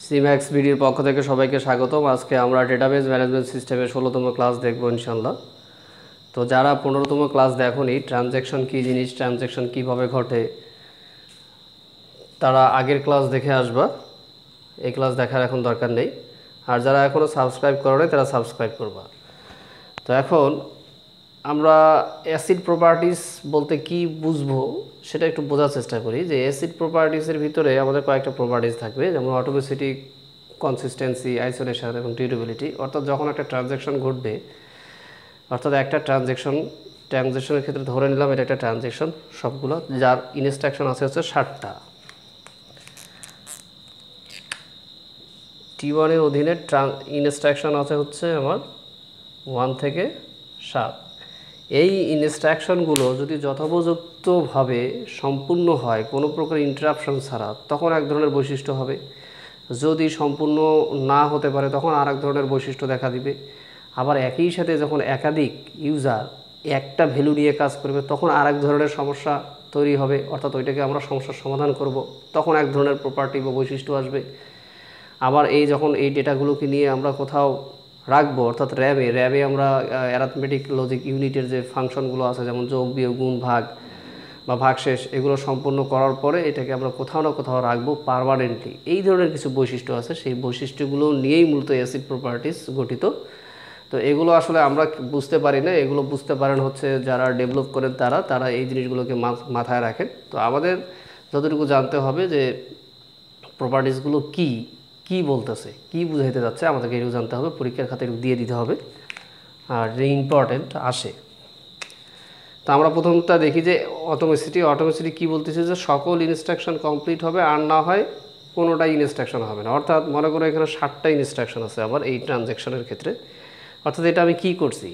সিম্যাক্স ভিডিওর পক্ষ থেকে সবাইকে স্বাগতম। আজকে আমরা ডেটাবেস ম্যানেজমেন্ট সিস্টেমের 16তম ক্লাস দেখব ইনশাআল্লাহ। তো যারা 15তম ক্লাস দেখোনি, ট্রানজ্যাকশন কী জিনিস, ট্রানজ্যাকশন কীভাবে ঘটে, তারা আগের ক্লাস দেখে আসবা। এই ক্লাস দেখার এখন দরকার নেই। আর যারা এখনও সাবস্ক্রাইব করো নাই তারা সাবস্ক্রাইব করবা। তো এখন আমরা অ্যাসিড প্রপার্টিস বলতে কি বুঝবো সেটা একটু বোঝার চেষ্টা করি। যে অ্যাসিড প্রপার্টিসের ভিতরে আমাদের কয়েকটা প্রপার্টিস থাকবে, যেমন অটোমেসিটি, কনসিস্টেন্সি, আইসোলেশন এবং ডিউরেবিলিটি। অর্থাৎ যখন একটা ট্রানজ্যাকশন ঘটবে, অর্থাৎ একটা ট্রানজ্যাকশনের ক্ষেত্রে ধরে নিলাম এটা একটা ট্রানজ্যাকশন, সবগুলো যার ইনস্ট্রাকশন আছে হচ্ছে 60টা। T1 এর অধীনে ইনস্ট্রাকশন আছে হচ্ছে আমার 1 থেকে 7। এই ইনস্ট্রাকশনগুলো যদি যথোপযুক্তভাবে সম্পূর্ণ হয় কোনো প্রকার ইন্টারাপশন ছাড়া, তখন এক ধরনের বৈশিষ্ট্য হবে। যদি সম্পূর্ণ না হতে পারে তখন আর এক ধরনের বৈশিষ্ট্য দেখা দিবে। আবার একই সাথে যখন একাধিক ইউজার একটা ভ্যালু নিয়ে কাজ করবে তখন আর এক ধরনের সমস্যা তৈরি হবে, অর্থাৎ ওইটাকে আমরা সমস্যার সমাধান করব, তখন এক ধরনের প্রপার্টি বা বৈশিষ্ট্য আসবে। আবার যখন এই ডেটাগুলোকে নিয়ে আমরা কোথাও রাখবো, অর্থাৎ র্যামে আমরা অ্যারিথমেটিক লজিক ইউনিটের যে ফাংশনগুলো আছে, যেমন যোগ, বিয়োগ, গুণ, ভাগ বা ভাগশেষ, এগুলো সম্পূর্ণ করার পরে এটাকে আমরা কোথাও না কোথাও রাখবো পার্মানেন্টলি। এই ধরনের কিছু বৈশিষ্ট্য আছে, সেই বৈশিষ্ট্যগুলো নিয়েই মূলত অ্যাসিড প্রপার্টিস গঠিত। তো এগুলো আসলে আমরা বুঝতে পারি না, এগুলো বুঝতে পারেন হচ্ছে যারা ডেভেলপ করেন তারা এই জিনিসগুলোকে মাথায় রাখেন। তো আমাদের যতটুকু জানতে হবে যে প্রপার্টিসগুলো কি বলতেছে, কি বুঝাইতে যাচ্ছে, আমাদেরকে এটুকু জানতে হবে, পরীক্ষার খাতে দিয়ে দিতে হবে, আর যে ইম্পর্টেন্ট আসে। তো আমরা প্রথমটা দেখি যে অটোমেসিটি কি বলতেছে, যে সকল ইনস্ট্রাকশন কমপ্লিট হবে, আর না হয় কোনোটাই ইনস্ট্রাকশন হবে না। অর্থাৎ মনে করো এখানে 60টা ইনস্ট্রাকশন আছে আবার এই ট্রানজ্যাকশনের ক্ষেত্রে। অর্থাৎ এটা আমি কি করছি,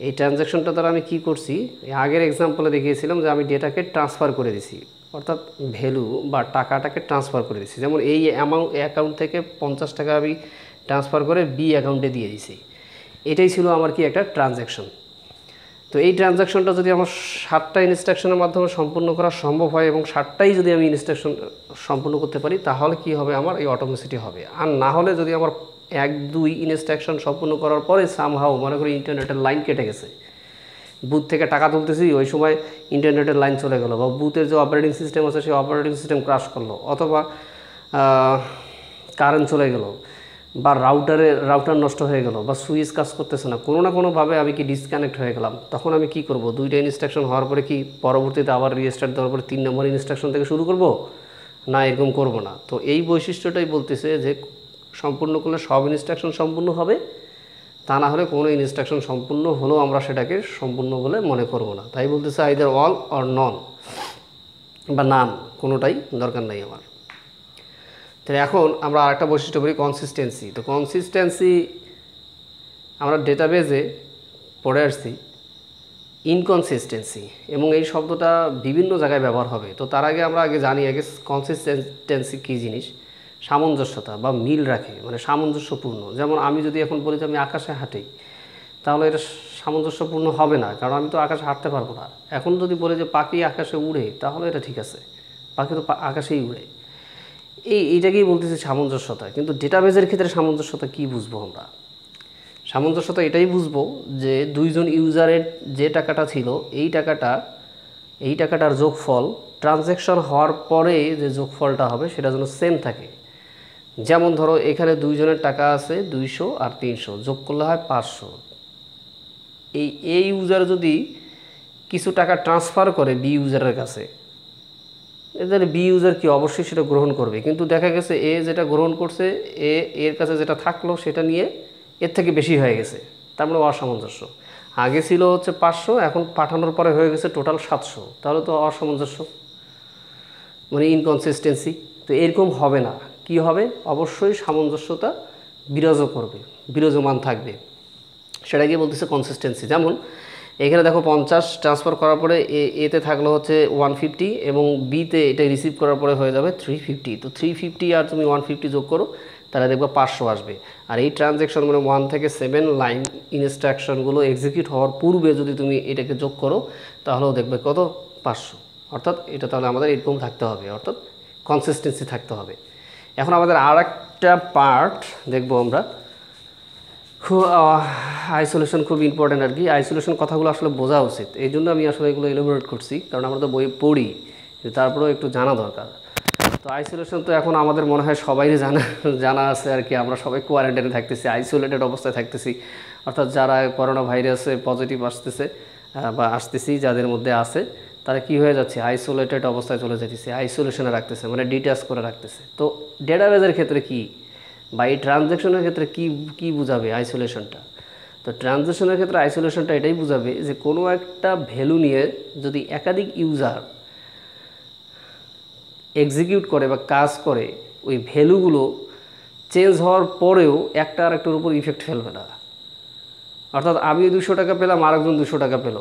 এই ট্রানজ্যাকশনটা দ্বারা আমি কি করছি, আগের এক্সাম্পলে দেখিয়েছিলাম যে আমি ডেটাকে ট্রান্সফার করে দিছি, অর্থাৎ ভ্যালু বা টাকাটাকে ট্রান্সফার করে দিছি। যেমন এই অ্যাকাউন্ট থেকে 50 টাকা আমি ট্রান্সফার করে বি অ্যাকাউন্টে দিয়ে দিছি। এটাই ছিল আমার কি একটা ট্রানজ্যাকশন। তো এই ট্রানজ্যাকশনটা যদি আমার 60টা ইনস্ট্রাকশনের মাধ্যমে সম্পূর্ণ করা সম্ভব হয় এবং 60টাই যদি আমি ইনস্ট্রাকশন সম্পূর্ণ করতে পারি, তাহলে কি হবে, আমার এই অটোমেসিটি হবে। আর না হলে যদি আমার 1-2 ইনস্ট্রাকশন সম্পূর্ণ করার পরে সামহাও মনে করি ইন্টারনেটের লাইন কেটে গেছে, বুথ থেকে টাকা তুলতেছি, ওই সময় ইন্টারনেটের লাইন চলে গেল, বা বুথের যে অপারেটিং সিস্টেম আছে সেই অপারেটিং সিস্টেম ক্রাশ করলো, অথবা কারেন্ট চলে গেল, বা রাউটার নষ্ট হয়ে গেল, বা সুইচ কাজ করতেছে না, কোনো না কোনোভাবে আমি কি ডিসকানেক্ট হয়ে গেলাম, তখন আমি কি করব, 2টা ইনস্ট্রাকশন হওয়ার পরে কি পরবর্তীতে আবার রিস্টার্ট দেওয়ার পরে 3 নম্বর ইনস্ট্রাকশন থেকে শুরু করব? না, এরকম করব না। তো এই বৈশিষ্ট্যটাই বলতেছে যে সম্পূর্ণ করলে সব ইনস্ট্রাকশন সম্পূর্ণ হবে, তা না হলে কোনো ইনস্ট্রাকশন সম্পূর্ণ হলেও আমরা সেটাকে সম্পূর্ণ বলে মনে করব না। তাই বলতেছে আইদার অল অর নন, বা নান, কোনোটাই দরকার নাই আমার। তো এখন আমরা আরেকটা বৈশিষ্ট্য করি, কনসিস্টেন্সি। তো কনসিস্টেন্সি আমরা ডেটাবেজে পড়ে আসছি ইনকনসিস্টেন্সি, এবং এই শব্দটা বিভিন্ন জায়গায় ব্যবহার হবে। তো তার আগে আমরা জানি কনসিস্টেন্সি কী জিনিস। সামঞ্জস্যতা বা মিল রাখে, মানে সামঞ্জস্যপূর্ণ। যেমন আমি যদি এখন বলি যে আমি আকাশে হাঁটি, তাহলে এটা সামঞ্জস্যপূর্ণ হবে না, কারণ আমি তো আকাশে হাঁটতে পারবো না। এখন যদি বলি যে পাখি আকাশে উড়ে, তাহলে এটা ঠিক আছে, পাখি তো আকাশেই উড়ে। এইটাকেই বলতেছি সামঞ্জস্যতা। কিন্তু ডেটাবেজের ক্ষেত্রে সামঞ্জস্যতা কি বুঝবো আমরা? সামঞ্জস্যতা এটাই বুঝবো যে 2 জন ইউজারের যে টাকাটা ছিল, এই টাকাটার যোগফল ট্রানজ্যাকশন হওয়ার পরে যে যোগফলটা হবে সেটা যেন সেম থাকে। যেমন ধরো এখানে 2 জনের টাকা আছে 200 আর 300, যোগ করলে হয় 500। এই ইউজার যদি কিছু টাকা ট্রান্সফার করে বি ইউজারের কাছে, এদের বি ইউজার কি অবশ্যই সেটা গ্রহণ করবে। কিন্তু দেখা গেছে এ যেটা গ্রহণ করছে, এর কাছে যেটা থাকলো সেটা নিয়ে এর থেকে বেশি হয়ে গেছে, তার মানে অসামঞ্জস্য। আগে ছিল হচ্ছে 500, এখন পাঠানোর পরে হয়ে গেছে টোটাল 700, তাহলে তো অসামঞ্জস্য, মানে ইনকনসিস্টেন্সি। তো এরকম হবে না, কি হবে, অবশ্যই সামঞ্জস্যতা বিরাজমান থাকবে, সেটাকে বলতেছে কনসিস্টেন্সি। যেমন এখানে দেখো 50 ট্রান্সফার করার পরে এতে থাকলো হচ্ছে 150, এবং বিতে এটা রিসিভ করার পরে হয়ে যাবে 350। তো 350 আর তুমি 150 যোগ করো, তাহলে দেখবে 500 আসবে। আর এই ট্রানজ্যাকশন মানে 1 থেকে 7 লাইন ইনস্ট্রাকশনগুলো এক্সিকিউট হওয়ার পূর্বে যদি তুমি এটাকে যোগ করো, তাহলেও দেখবে কত, 500। অর্থাৎ এটা তাহলে আমাদের এরকম থাকতে হবে, অর্থাৎ কনসিস্টেন্সি থাকতে হবে। এখন আমাদের আর আরেকটা পার্ট দেখবো আমরা, খুব আইসোলেশন খুব ইম্পর্টেন্ট আর কি। আইসোলেশন কথাগুলো আসলে বোঝা উচিত, এই জন্য আমি আসলে এগুলো এলিবোরেট করছি, কারণ আমরা তো বই পড়ি, তারপরেও একটু জানা দরকার। তো আইসোলেশন তো এখন আমাদের মনে হয় সবাই জানা আছে আর কি। আমরা সবাই কোয়ারেন্টাইনে থাকতেছি, আইসোলেটেড অবস্থায় থাকতেছি, অর্থাৎ যারা করোনা ভাইরাসে পজিটিভ আসতেছে বা আসতেছি, যাদের মধ্যে আছে, তারা কি হয়ে যাচ্ছে, আইসোলেটেড অবস্থায় চলে যেতেছে, আইসোলেশনে রাখতেছে, মানে ডিটাচ করে রাখতেছে। তো ডেটাবেজের ক্ষেত্রে কি বা এই ট্রানজ্যাকশনের ক্ষেত্রে কি বুঝাবে আইসোলেশনটা? তো ট্রানজ্যাকশনের ক্ষেত্রে আইসোলেশনটা এটাই বুঝাবে যে কোনো একটা ভ্যালু নিয়ে যদি একাধিক ইউজার এক্সিকিউট করে বা কাজ করে, ওই ভ্যালুগুলো চেঞ্জ হওয়ার পরেও একটা আর একটার উপর ইফেক্ট ফেলবে না। অর্থাৎ আমি 200 টাকা পেলাম, আরেকজন 200 টাকা পেল,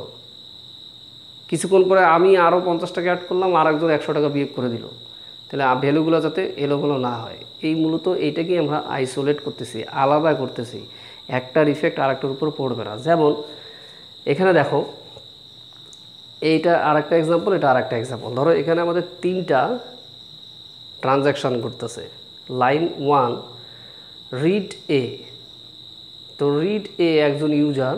কিছুক্ষণ পরে আমি আরও 50 টাকা অ্যাড করলাম, আরেকজন 100 টাকা বিয়োগ করে দিল, তাহলে ভ্যালুগুলো যাতে এলোমেলো না হয়, এই মূলত এইটাকেই আমরা আইসোলেট করতেছি, আলাদা করতেছি, একটার ইফেক্ট আরেকটার উপর পড়বে না। যেমন এখানে দেখো, এইটা আরেকটা এক্সাম্পল, এটা আরেকটা এক্সাম্পল। ধরো এখানে আমাদের 3টা ট্রানজ্যাকশান করতেছে। লাইন 1 রিড এ, তো রিড এ একজন ইউজার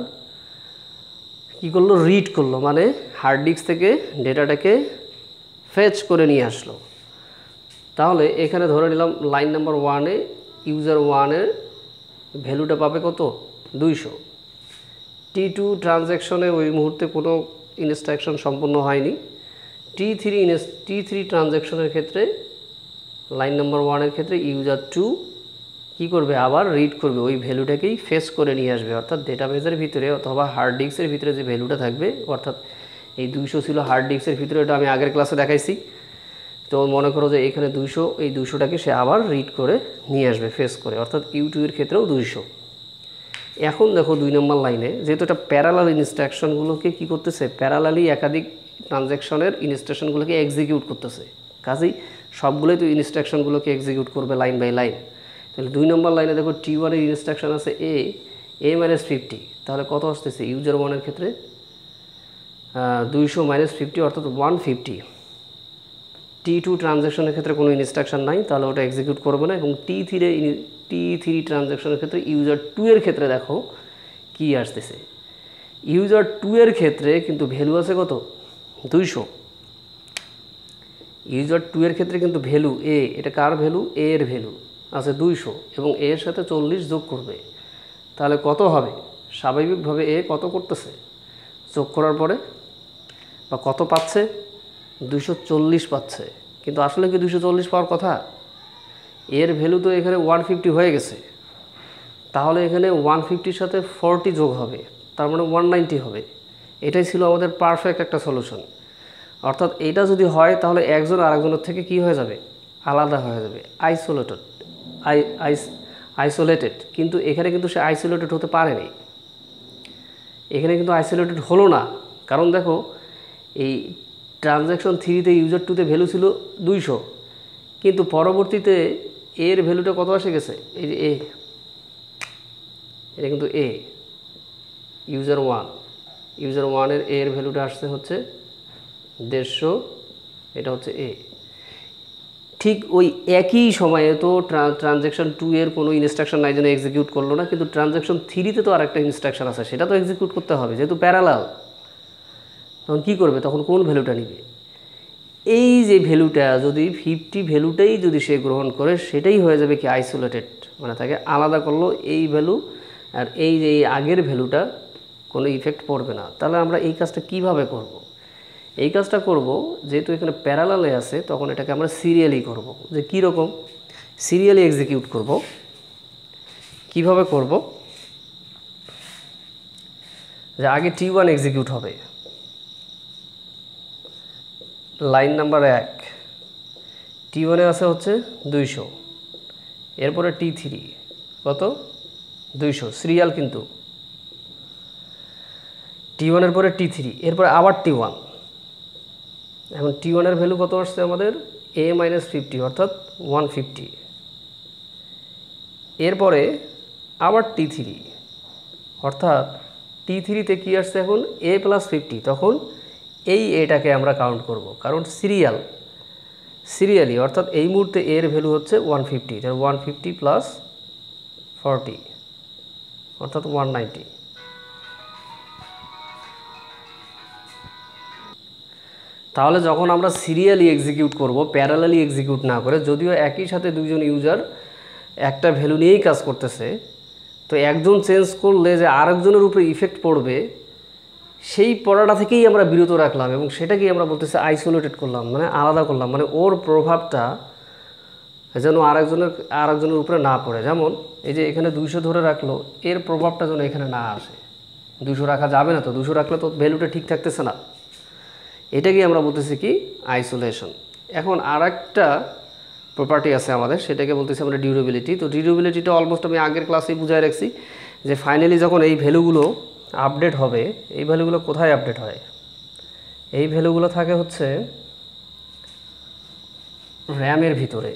কী করলো, রিড করলো, মানে হার্ড ডিস্ক থেকে ডেটাটাকে ফেচ করে নিয়ে আসলো। তাহলে এখানে ধরে নিলাম লাইন নাম্বার 1-এ ইউজার 1-এর ভ্যালুটা পাবে কত, 200। T2 ট্রানজ্যাকশনে ওই মুহূর্তে কোনো ইনস্ট্রাকশন সম্পন্ন হয়নি। T3 ট্রানজ্যাকশনের ক্ষেত্রে লাইন নাম্বার 1-এর ক্ষেত্রে ইউজার 2 কী করবে, আবার রিড করবে, ওই ভ্যালুটাকেই ফেচ করে নিয়ে আসবে। অর্থাৎ ডেটাবেজের ভিতরে অথবা হার্ড ডিস্কের ভিতরে যে ভ্যালুটা থাকবে, অর্থাৎ এই 200 ছিল হার্ড ডিস্কের ভিতরে, এটা আমি আগের ক্লাসে দেখাইছি। তো মনে করো যে এখানে 200, এই 200টাকে সে আবার রিড করে নিয়ে আসবে ফেস করে, অর্থাৎ U2 এর ক্ষেত্রেও 200। এখন দেখো 2 নম্বর লাইনে, যেহেতু এটা প্যারালাল ইনস্ট্রাকশনগুলোকে কী করতেছে, প্যারালালি একাধিক ট্রানজ্যাকশনের ইনস্ট্রাকশনগুলোকে এক্সিকিউট করতেছে, কাজেই সবগুলোই তো ইনস্ট্রাকশনগুলোকে এক্সিকিউট করবে লাইন বাই লাইন। তাহলে 2 নম্বর লাইনে দেখো T1 এর ইনস্ট্রাকশন আছে A-50, তাহলে কত আসতেছে ইউজার 1-এর ক্ষেত্রে 200 - 50, অর্থাৎ 150। T2 ট্রানজ্যাকশনের ক্ষেত্রে কোনো ইনস্ট্রাকশন নাই, তাহলে ওটা এক্সিকিউট করবে না। এবং T3 ট্রানজ্যাকশনের ক্ষেত্রে ইউজার 2 এর ক্ষেত্রে দেখো কি আসতেছে, ইউজার 2 এর ক্ষেত্রে কিন্তু ভ্যালু আছে কত, 200। ইউজার 2 এর ক্ষেত্রে কিন্তু ভ্যালু এ, এটা কার ভ্যালু, এ এর ভ্যালু আছে 200, এবং এ এর সাথে 40 যোগ করবে, তাহলে কত হবে, স্বাভাবিকভাবে এ কত করতেছে, যোগ করার পরে বা কত পাচ্ছে, 240 পাচ্ছে। কিন্তু আসলে কি 240 পাওয়ার কথা, এর ভ্যালু তো এখানে 150 হয়ে গেছে, তাহলে এখানে 150-র সাথে 40 যোগ হবে, তার মানে 190 হবে। এটাই ছিল আমাদের পারফেক্ট একটা সলিউশন। অর্থাৎ এটা যদি হয় তাহলে একজন আরেকজনের থেকে কি হয়ে যাবে, আলাদা হয়ে যাবে, আইসোলেটেড। কিন্তু এখানে কিন্তু সে আইসোলেটেড হতে পারেনি, এখানে কিন্তু আইসোলেটেড হলো না। কারণ দেখো এই ট্রানজ্যাকশন 3-তে ইউজার 2-তে ভ্যালু ছিল 200, কিন্তু পরবর্তীতে এর ভ্যালুটা কত এসে গেছে, এই যে এটা কিন্তু ইউজার 1-এর এর ভ্যালুটা আসছে হচ্ছে 150, এটা হচ্ছে ঠিক ওই একই সময়ে তো ট্রানজ্যাকশন 2 এর কোনো ইনস্ট্রাকশন নাই জন্য এক্সিকিউট করলো না, কিন্তু ট্রানজ্যাকশন 3-তে তো আরেকটা ইনস্ট্রাকশন আছে, সেটা তো এক্সিকিউট করতে হবে, যেহেতু প্যারালাল। তখন কি করবে, তখন কোন ভ্যালুটা নিবে, এই যে ভ্যালুটা, যদি 50 ভ্যালুটাই যদি সে গ্রহণ করে, সেটাই হয়ে যাবে কি আইসোলেটেড, মানে তাকে আলাদা করলো এই ভ্যালু, আর এই যে আগের ভ্যালুটা কোনো ইফেক্ট পড়বে না। তাহলে আমরা এই কাজটা কিভাবে করব, এই কাজটা করব, যেহেতু এখানে প্যারালালে আছে, তখন এটাকে আমরা সিরিয়ালি করব। যে কী রকম সিরিয়ালি এক্সিকিউট করব, কিভাবে করব, যে আগে T1 এক্সিকিউট হবে, লাইন নাম্বার 1 T1-এ আছে হচ্ছে 200, এরপরে T3 কত, 200 সিরিয়াল, কিন্তু T1-এর পরে T3, এরপরে আবার T1। এখন T1-এর ভ্যালু কত আসছে আমাদের, A-50, অর্থাৎ 150। এরপরে আবার T3, অর্থাৎ T3-তে কী আসছে এখন, A+50, তখন এই এটাকে আমরা কাউন্ট করব, কারণ সিরিয়াল, সিরিয়ালি, অর্থাৎ এই মুহূর্তে এর ভ্যালু হচ্ছে 150, এর 150 প্লাস 40 অর্থাৎ 190। তাহলে যখন আমরা সিরিয়ালি এক্সিকিউট করব, প্যারালালি এক্সিকিউট না করে, যদিও একই সাথে দুইজন ইউজার একটা ভ্যালু নিয়েই কাজ করতেছে, তো একজন চেঞ্জ করলে যে আরেকজনের উপরে ইফেক্ট পড়বে সেই পড়াটা থেকেই আমরা বিরত রাখলাম এবং সেটাকেই আমরা বলতেছি আইসোলেটেড করলাম, মানে আলাদা করলাম, মানে ওর প্রভাবটা যেন আরেকজনের উপরে না পড়ে। যেমন এই যে এখানে 200 ধরে রাখলো, এর প্রভাবটা যেন এখানে না আসে। 200 রাখা যাবে না, তো 200 রাখলে তো ভ্যালুটা ঠিক থাকতেছে না। এটাকেই আমরা বলতেছি কি আইসোলেশন। এখন আরেকটা প্রপার্টি আছে আমাদের, সেটাকে বলতেছি আমরা ডিউরেবিলিটি। তো ডিউরেবিলিটিটা অলমোস্ট আমি আগের ক্লাসেই বুঝায় রাখছি যে ফাইনালি যখন এই ভ্যালুগুলো আপডেট হবে, এই ভ্যালুগুলো কোথায় আপডেট হয়? এই ভ্যালুগুলো থাকে হচ্ছে র্যামের ভিতরে।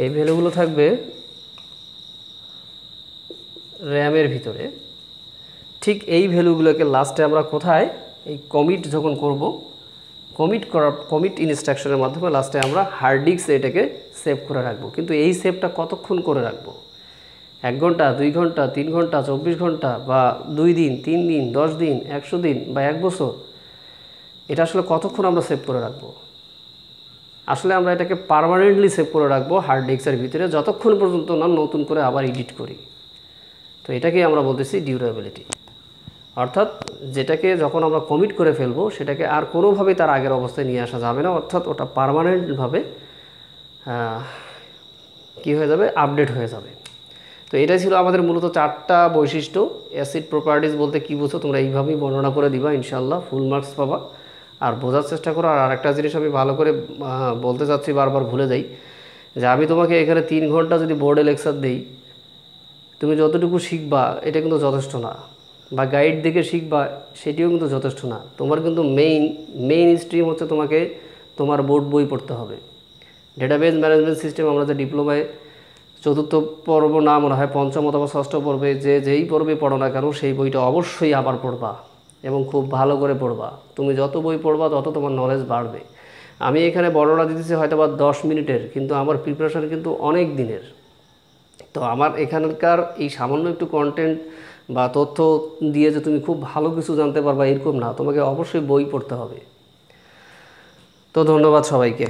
এই ভ্যালুগুলো থাকবে র্যামের ভিতরে। ঠিক এই ভ্যালুগুলোকে লাস্টে আমরা কোথায়, এই কমিট যখন করব, কমিট ইনস্ট্রাকশনের মাধ্যমে লাস্টে আমরা হার্ড ডিস্কে এটাকে সেভ করে রাখবো। কিন্তু এই সেভটা কতক্ষণ করে রাখবো? 1 ঘন্টা, 2 ঘন্টা, 3 ঘন্টা, 24 ঘন্টা, বা 2 দিন, 3 দিন, 10 দিন, 100 দিন বা 1 বছর? এটা আসলে কতক্ষণ আমরা সেভ করে রাখবো? আসলে আমরা এটাকে পার্মানেন্টলি সেভ করে রাখবো হার্ড ডিস্কের ভিতরে, যতক্ষণ পর্যন্ত না নতুন করে আবার এডিট করি। তো এটাকেই আমরা বলতেছি ডিউরেবিলিটি। অর্থাৎ যেটাকে যখন আমরা কমিট করে ফেলবো সেটাকে আর কোনোভাবেই তার আগের অবস্থায় নিয়ে আসা যাবে না, অর্থাৎ ওটা পার্মানেন্টভাবে কী হয়ে যাবে, আপডেট হয়ে যাবে। তো এটাই ছিল আমাদের মূলত 4টা বৈশিষ্ট্য। অ্যাসিড প্রপার্টিজ বলতে কী বুঝো তোমরা এইভাবেই বর্ণনা করে দিবা, ইনশাল্লাহ ফুল মার্কস পাবা। আর বোঝার চেষ্টা করো। আর আরেকটা জিনিস আমি ভালো করে বলতে চাচ্ছি, বারবার ভুলে যাই, যে আমি তোমাকে এখানে 3 ঘন্টা যদি বোর্ডে লেকচার দিই, তুমি যতটুকু শিখবা এটা কিন্তু যথেষ্ট না, বা গাইড দেখে শিখবা সেটিও কিন্তু যথেষ্ট না। তোমার কিন্তু মেইন স্ট্রিম হচ্ছে তোমাকে তোমার বোর্ড বই পড়তে হবে। ডেটাবেজ ম্যানেজমেন্ট সিস্টেম আমরা যে ডিপ্লোমায় 4র্থ পর্ব না মনে হয় 5ম অথবা 6ষ্ঠ পর্বে যেই পর্বে পড়ো না কেন, সেই বইটা অবশ্যই আবার পড়বা এবং খুব ভালো করে পড়বা। তুমি যত বই পড়বা তত তোমার নলেজ বাড়বে। আমি এখানে বর্ণনা দিতেছি হয়তো বা 10 মিনিটের, কিন্তু আমার প্রিপারেশান কিন্তু অনেক দিনের। তো আমার এখানকার এই সামান্য একটু কন্টেন্ট বা তথ্য দিয়ে যে তুমি খুব ভালো কিছু জানতে পারবা এরকম না, তোমাকে অবশ্যই বই পড়তে হবে। তো ধন্যবাদ সবাইকে।